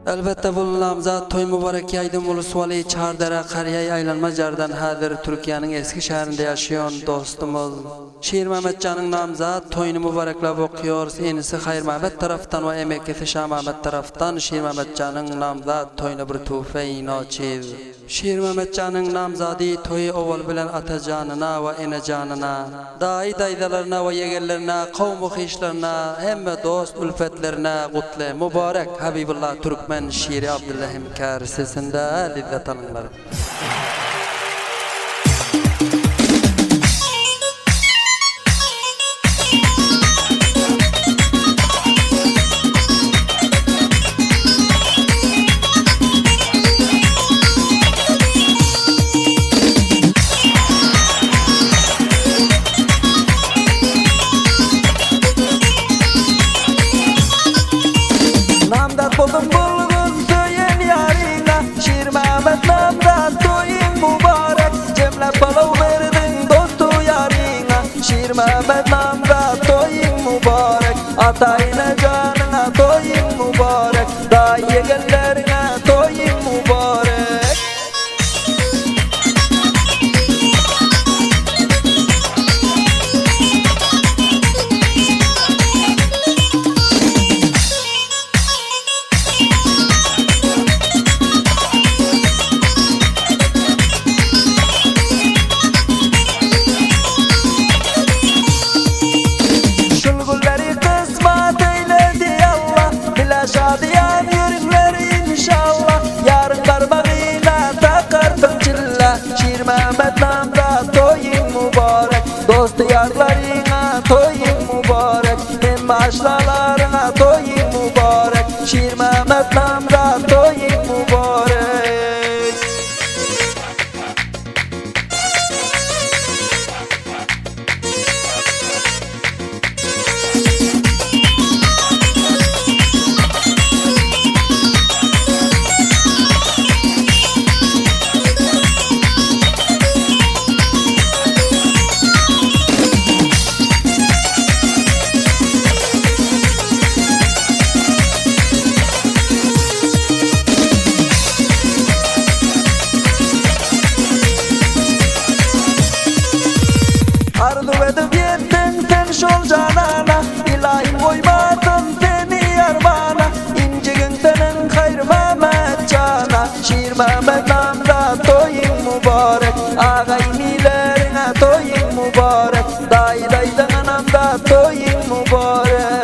Elbette bu namzat toy mübarek yaydın ulus vali Çardara Kariyay aylanma jardan hadir Türkiye'nin eski şehrinde yaşayan dostumuz Şiir Mehmet Can'ın namzat toyunu mübareklab okuyoruz. Enisi Hayır Mehmet taraftan ve emeklisi Şah Mehmet taraftan Şiir Mehmet Can'ın namzat toyunu bir tuhfe-i naçiz. Şiir Mehmet Can'ın namzadi toyu oval bilen atacanına ve enecanına, dayı daydalarına ve yegerlerine, kavmu xişlerine, hemme dost ülfetlerine kutle mübarek Habibullah Türkmen şiiri Abdülrahim Kâr sesinde lizzet alınlar. Buldum bulgun söyleyen yarına Şiir Mehmet namda toyun mübarek Cemle palau verdin dostu yarına Şiir Mehmet namda toyun mübarek Atayına canına toyun mübarek Dayı gellerine toyun mübarek Şadiyan yürürler inşallah Yarın karbağıyla takardım çilla Şiir Mehmet namda toyun mübarek Dostu yarlarına toyun mübarek Hem başlalarına toyun mübarek Şiir Mehmet namda toyun mübarek Arzu edip yettin sen şol canana İlahim koymadın seni yarmana İncigin senin hayır Mehmet Can'a Şiir Mehmet namda toyun mübarek Ağaynilerine toyun mübarek Dayı daydan anamda toyun mübarek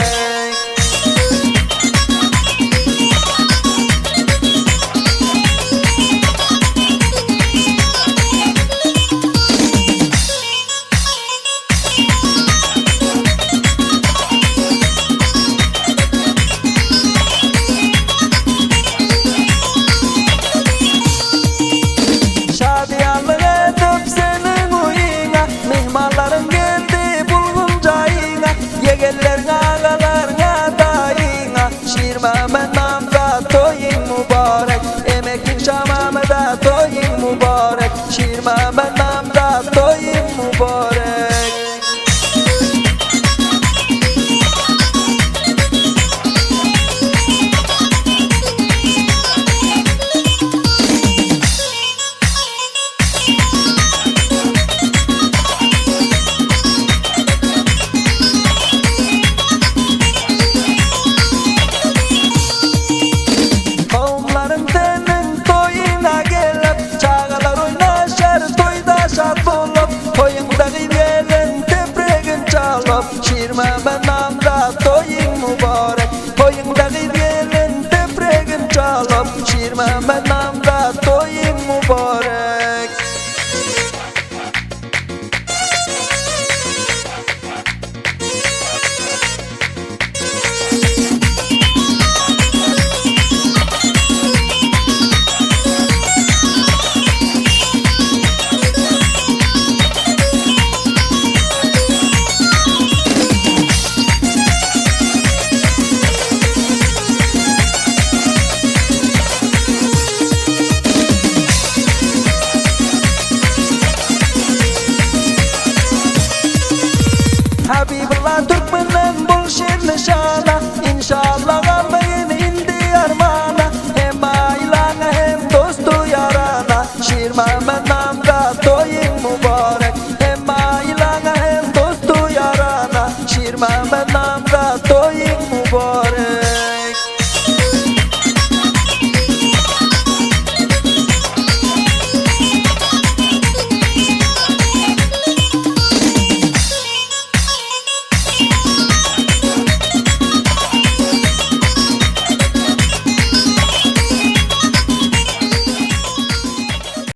Mihmanların geldi bulgun cayına Yegerler ağalarına dayına Şiir Mehmet namda toyun mübarek Emeklin Şah Mehmet'e toyun mübarek Şiir Mehmet namda toyun mübarek Şiir Mehmet namda toyun mübarek Koyundaki gelin tepregin çalıp Şiir Mehmet namda toyun mübarek Mehmet namda toyun mübarek. Hem ailana hem dostu yarana Şir Mehmet